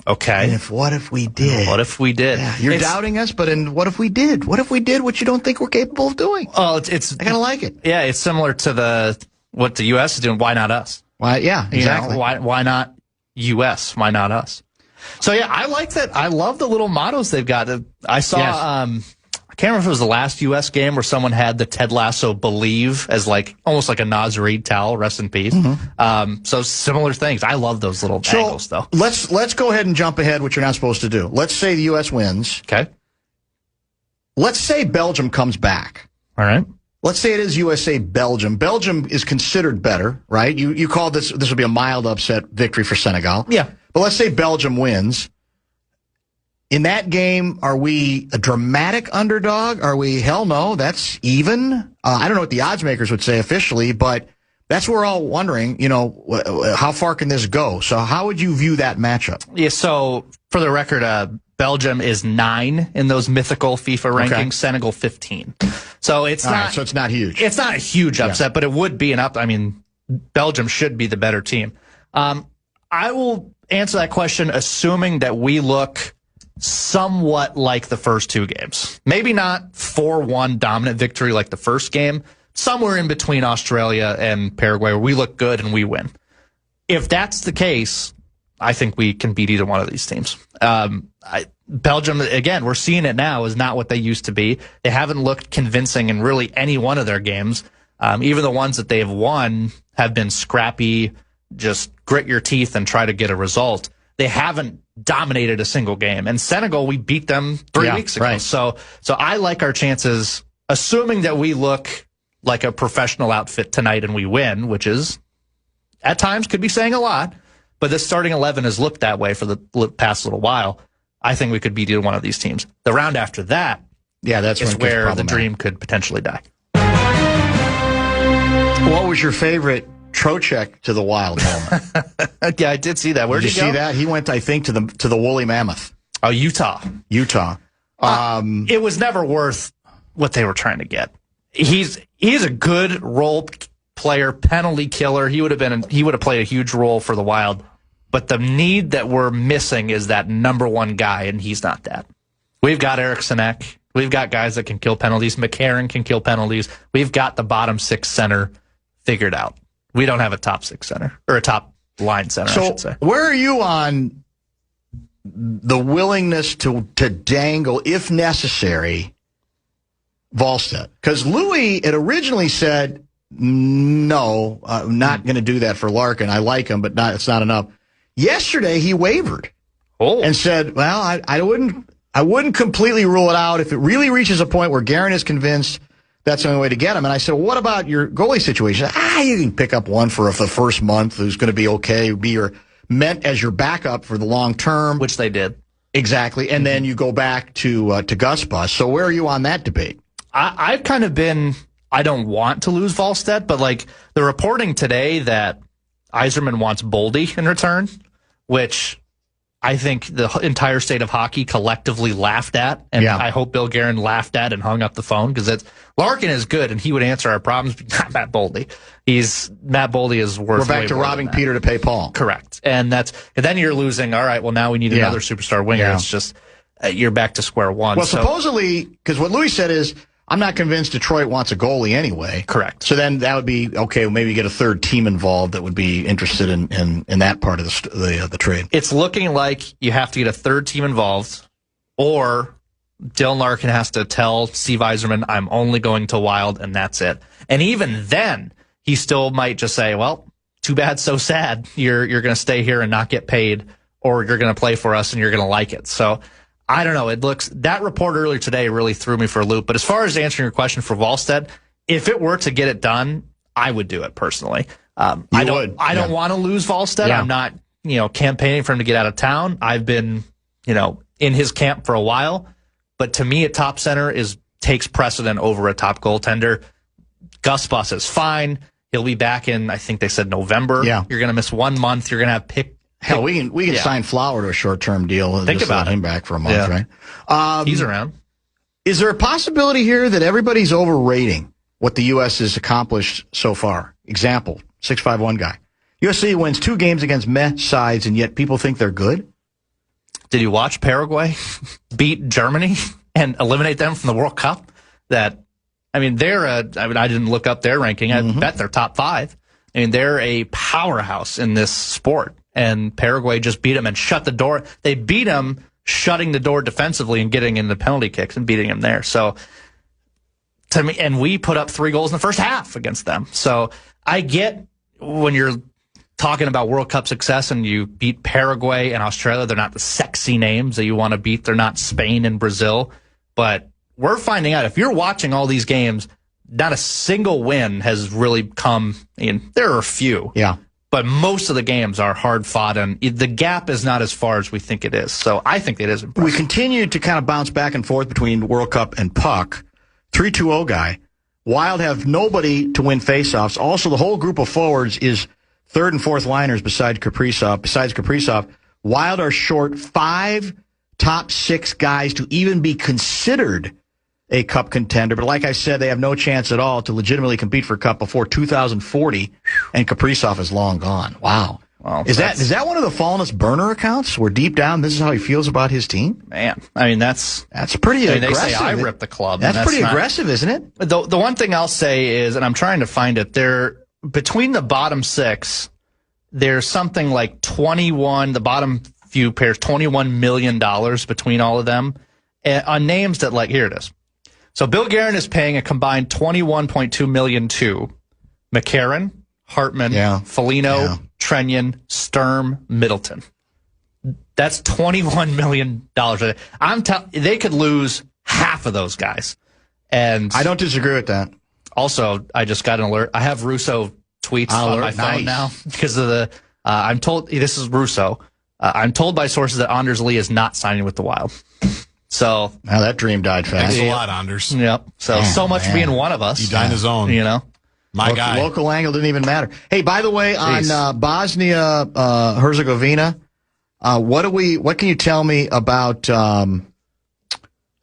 Okay. And what if we did? What if we did? Yeah, you're doubting us, but what if we did? What if we did what you don't think we're capable of doing? Oh, it's I kind of like it. Yeah, it's similar to what the U.S. is doing. Why not us? Why? Yeah, exactly. Why not U.S.? Why not us? So yeah, I like that. I love the little mottos they've got. I saw. Yes. I can't remember if it was the last U.S. game where someone had the Ted Lasso "Believe" as almost like a Nazarene towel. Rest in peace. Mm-hmm. So similar things. I love those little angles, though. Let's go ahead and jump ahead, which you're not supposed to do. Let's say the U.S. wins. Okay. Let's say Belgium comes back. All right. Let's say it is USA-Belgium. Belgium is considered better, right? You called this would be a mild upset victory for Senegal. Yeah. But let's say Belgium wins. In that game, are we a dramatic underdog? Are we, hell no, that's even? I don't know what the odds makers would say officially, but that's what we're all wondering, how far can this go? So how would you view that matchup? Yeah, so for the record, Belgium is 9 in those mythical FIFA rankings, okay. Senegal 15. So it's not. Right, so it's not huge. It's not a huge upset, but it would be Belgium should be the better team. I will answer that question assuming that we look somewhat like the first two games. Maybe not 4-1 dominant victory like the first game, somewhere in between Australia and Paraguay where we look good and we win. If that's the case, I think we can beat either one of these teams. Belgium, again, we're seeing it now, is not what they used to be. They haven't looked convincing in really any one of their games. Even the ones that they have won have been scrappy, just grit your teeth and try to get a result. They haven't dominated a single game. And Senegal, we beat them 3 weeks ago. Right. So I like our chances, assuming that we look like a professional outfit tonight and we win, which is at times could be saying a lot, but the starting 11 has looked that way for the past little while. I think we could beat either one of these teams. The round after that, that's where the dream could potentially die. What was your favorite Trocheck to the Wild moment? Yeah, I did see that. Where did you see that? He went, I think, to the Woolly Mammoth. Oh, Utah. It was never worth what they were trying to get. He's a good role player, penalty killer. He would have played a huge role for the Wild. But the need that we're missing is that number one guy, and he's not that. We've got Eric Sinek. We've got guys that can kill penalties. McCarron can kill penalties. We've got the bottom 6 center figured out. We don't have a top 6 center, or a top line center, I should say. Where are you on the willingness to dangle, if necessary, Volstead? Because Louis had originally said, no, I'm not going to do that for Larkin. I like him, but it's not enough. Yesterday, he wavered and said, well, I wouldn't completely rule it out if it really reaches a point where Guerin is convinced that's the only way to get him. And I said, well, what about your goalie situation? You can pick up one for the first month who's going to be okay, meant as your backup for the long term. Which they did. Exactly. And then you go back to Gus Bus. So where are you on that debate? I've kind of been, I don't want to lose Volstead, but the reporting today that Yzerman wants Boldy in return. which I think the entire state of hockey collectively laughed at, and I hope Bill Guerin laughed at and hung up the phone, because Larkin is good and he would answer our problems, but not Matt Boldy. Matt Boldy is worth. We're back to robbing Peter to pay Paul. Correct, and then you're losing. All right, well now we need another superstar winger. Yeah. It's just you're back to square one. Well, supposedly, because what Louis said is, I'm not convinced Detroit wants a goalie anyway. Correct. So then that would be, okay, well, maybe get a third team involved that would be interested in that part of the trade. It's looking like you have to get a third team involved, or Dylan Larkin has to tell Steve Yzerman, I'm only going to Wild, and that's it. And even then, he still might just say, well, too bad, so sad. You're going to stay here and not get paid, or you're going to play for us and you're going to like it. So I don't know. That report earlier today really threw me for a loop. But as far as answering your question for Wallstedt, if it were to get it done, I would do it personally. I don't want to lose Wallstedt. Yeah. I'm not, campaigning for him to get out of town. I've been, in his camp for a while. But to me, a top center takes precedent over a top goaltender. Gus Bus is fine. He'll be back in, I think they said November. Yeah. You're going to miss 1 month. You're going to have pick. Hell, we can sign Flower to a short-term deal. Think about him back for a month, right? He's around. Is there a possibility here that everybody's overrating what the U.S. has accomplished so far? Example, 651 guy. USC wins 2 games against meh sides, and yet people think they're good? Did you watch Paraguay beat Germany and eliminate them from the World Cup? I didn't look up their ranking. I bet they're top 5. They're a powerhouse in this sport. And Paraguay just beat them and shut the door. They beat them shutting the door defensively and getting in the penalty kicks and beating them there. So, to me, and we put up 3 goals in the first half against them. So I get when you're talking about World Cup success and you beat Paraguay and Australia, they're not the sexy names that you want to beat. They're not Spain and Brazil. But we're finding out, if you're watching all these games, not a single win has really come in. There are a few. Yeah. But most of the games are hard fought, and the gap is not as far as we think it is. So I think it is impressive. We continue to kind of bounce back and forth between World Cup and puck. 3-2-0 guy. Wild have nobody to win faceoffs. Also, the whole group of forwards is third and fourth liners besides Kaprizov. Wild are short 5 top 6 guys to even be considered a cup contender. But like I said, they have no chance at all to legitimately compete for a cup before 2040, and Kaprizov is long gone. Wow. Well, is that one of the Fallness burner accounts where deep down this is how he feels about his team? Man, that's pretty aggressive. They say I rip the club. That's pretty aggressive, isn't it? The one thing I'll say is, and I'm trying to find it, between the bottom 6, there's something like 21, the bottom few pairs, $21 million between all of them, on names that, here it is. So Bill Guerin is paying a combined $21.2 million to McCarron, Hartman, Foligno, Trenyon, Sturm, Middleton. That's $21 million. They could lose half of those guys. And I don't disagree with that. Also, I just got an alert. I have Russo tweets on my phone now because of I'm told, this is Russo. I'm told by sources that Anders Lee is not signing with the Wild. So now that dream died fast. Thanks a lot, Anders. Yep. So much for being one of us. He died on his own. My guy. Local angle didn't even matter. Hey, by the way, on Bosnia Herzegovina, what can you tell me about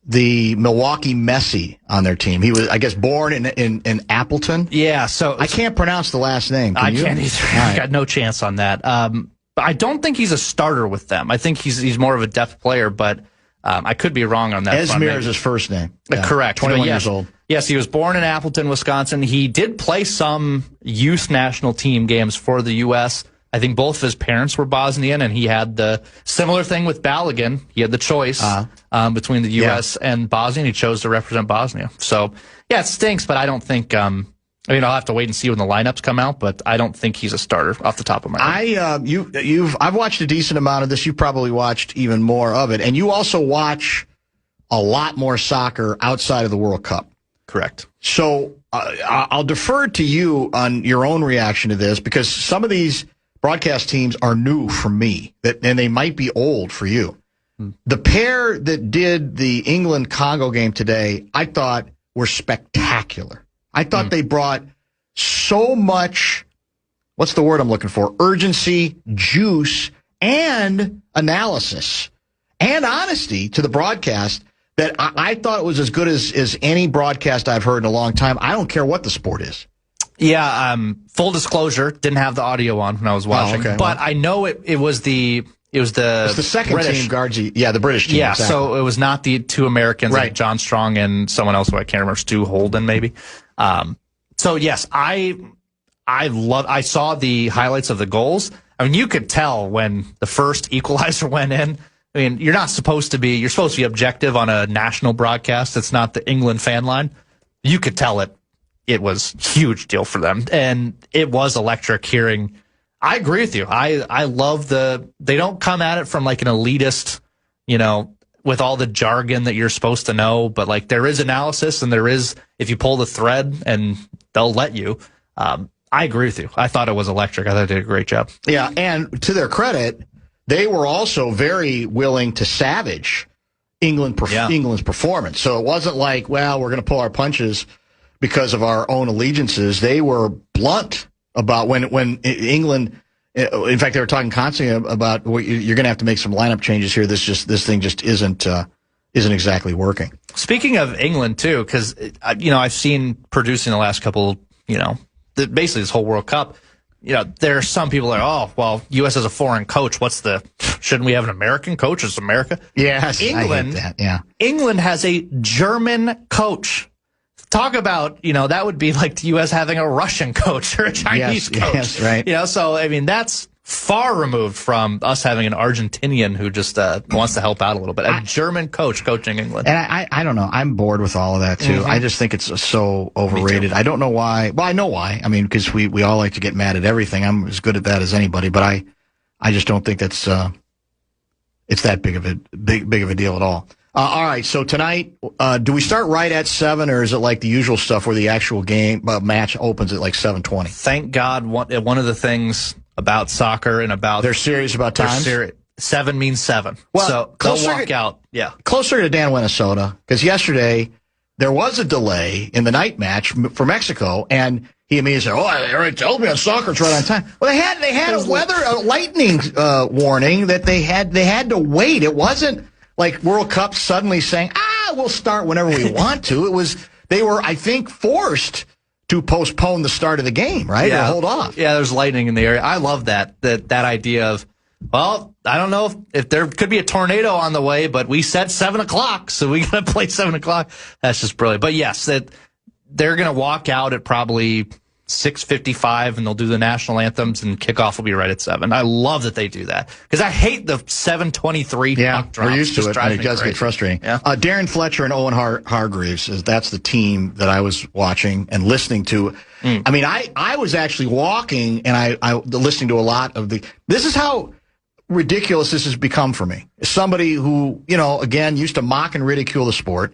the Milwaukee Messi on their team? He was, I guess, born in Appleton. Yeah. So I can't pronounce the last name. I can't either. Right. I got no chance on that. But I don't think he's a starter with them. I think he's more of a depth player, but I could be wrong on that. Esmir is his first name. Correct. 21 years old. Yes, he was born in Appleton, Wisconsin. He did play some youth national team games for the U.S. I think both of his parents were Bosnian, and he had the similar thing with Balogun. He had the choice between the U.S. and Bosnia, and he chose to represent Bosnia. So, yeah, it stinks, but I don't think I'll have to wait and see when the lineups come out, but I don't think he's a starter off the top of my head. I've watched a decent amount of this. You've probably watched even more of it, and you also watch a lot more soccer outside of the World Cup. Correct. So I'll defer to you on your own reaction to this, because some of these broadcast teams are new for me, and they might be old for you. The pair that did the England-Congo game today, I thought were spectacular. I thought they brought so much, what's the word I'm looking for, urgency, juice, and analysis and honesty to the broadcast that I thought it was as good as any broadcast I've heard in a long time. I don't care what the sport is. Yeah, full disclosure, didn't have the audio on when I was watching, but I know it was the it's the second British team guards. Yeah, the British team. Yeah, exactly. So it was not the two Americans, right. like John Strong and someone else who I can't remember, Stu Holden maybe. So yes, I saw the highlights of the goals. I mean, you could tell when the first equalizer went in. I mean, you're supposed to be objective on a national broadcast. It's not the England fan line. You could tell it was a huge deal for them. And it was electric hearing. I agree with you. I love they don't come at it from like an elitist, with all the jargon that you're supposed to know, but like there is analysis and there is, if you pull the thread and they'll let you. I agree with you. I thought it was electric. I thought they did a great job. Yeah. And to their credit, they were also very willing to savage England's performance. So it wasn't like, well, we're going to pull our punches because of our own allegiances. They were blunt about when England, in fact, they were talking constantly about, well, you're going to have to make some lineup changes here. This thing just isn't exactly working. Speaking of England too, because I've seen producing the last couple, basically this whole World Cup. There are some people that are, oh, well, U.S. has a foreign coach. Shouldn't we have an American coach? It's America. Yes, England. I hate that. Yeah, England has a German coach. Talk about, that would be like the U.S. having a Russian coach or a Chinese coach. Yes, right. So, I mean, that's far removed from us having an Argentinian who just wants to help out a little bit. A German coach coaching England. And I don't know. I'm bored with all of that, too. Mm-hmm. I just think it's so overrated. I don't know why. Well, I know why. I mean, because we all like to get mad at everything. I'm as good at that as anybody. But I just don't think that's it's that big of a deal at all. All right, so tonight, do we start right at 7, or is it like the usual stuff where the actual match opens at like 7:20? Thank God, one of the things about soccer and about they're serious about time. 7 means 7. Well, so they'll walk out. Yeah, closer to Dan, Minnesota, because yesterday there was a delay in the night match for Mexico, and he immediately said, "Oh, they already told me on soccer it's right on time." Well, they had a lightning warning that they had to wait. It wasn't like World Cup suddenly saying, we'll start whenever we want to. They were, I think, forced to postpone the start of the game, right? Yeah. Or hold off. Yeah, there's lightning in the area. I love that idea of, well, I don't know if there could be a tornado on the way, but we said 7 o'clock, so we got to play 7 o'clock. That's just brilliant. But yes, they're going to walk out at probably 6:55, and they'll do the national anthems, and kickoff will be right at 7. I love that they do that because I hate the 7:23 puck drops. We're used to it, and it does get frustrating. Yeah. Darren Fletcher and Owen Hargreaves, that's the team that I was watching and listening to. I mean, I was actually walking, and I listening to a lot of this is how ridiculous this has become for me. As somebody who, again, used to mock and ridicule the sport.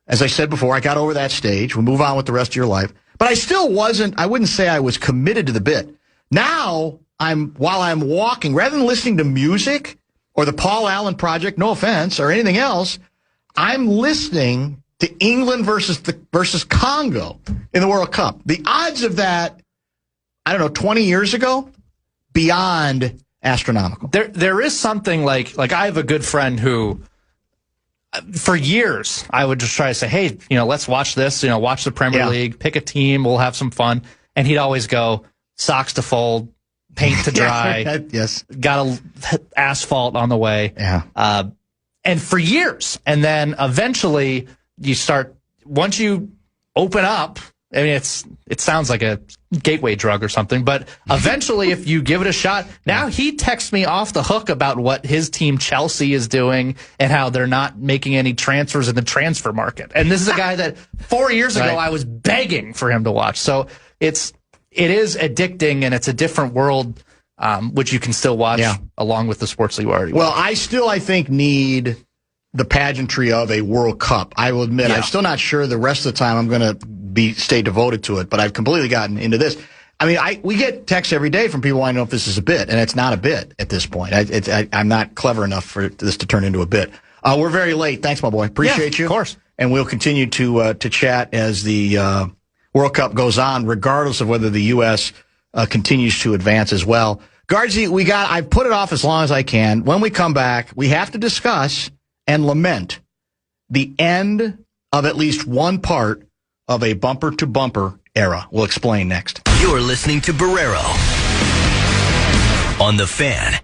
As I said before, I got over that stage. We'll move on with the rest of your life. But I still I wouldn't say I was committed to the bit. Now, while I'm walking, rather than listening to music or the Paul Allen Project, no offense, or anything else, I'm listening to England versus Congo in the World Cup. The odds of that, 20 years ago, beyond astronomical. There is something like I have a good friend who, for years, I would just try to say, hey, let's watch this, watch the Premier League, pick a team, we'll have some fun. And he'd always go, socks to fold, paint to dry. Yes. Got a asphalt on the way. Yeah. And for years. And then eventually once you open up, I mean, it sounds like a gateway drug or something, but eventually if you give it a shot, now he texts me off the hook about what his team Chelsea is doing and how they're not making any transfers in the transfer market. And this is a guy that 4 years ago I was begging for him to watch. So it is addicting, and it's a different world, which you can still watch along with the sports that you already watch. Well, I think need the pageantry of a World Cup. I will admit, I'm still not sure the rest of the time I'm going to stay devoted to it, but I've completely gotten into this. I mean, we get texts every day from people wanting to know if this is a bit, and it's not a bit at this point. I'm not clever enough for this to turn into a bit. We're very late. Thanks, my boy. Appreciate you. Of course. And we'll continue to chat as the World Cup goes on, regardless of whether the U.S. continues to advance as well. Guardsy, I've put it off as long as I can. When we come back, we have to discuss and lament the end of at least one part of a bumper-to-bumper era. We'll explain next. You're listening to Barreiro on the Fan.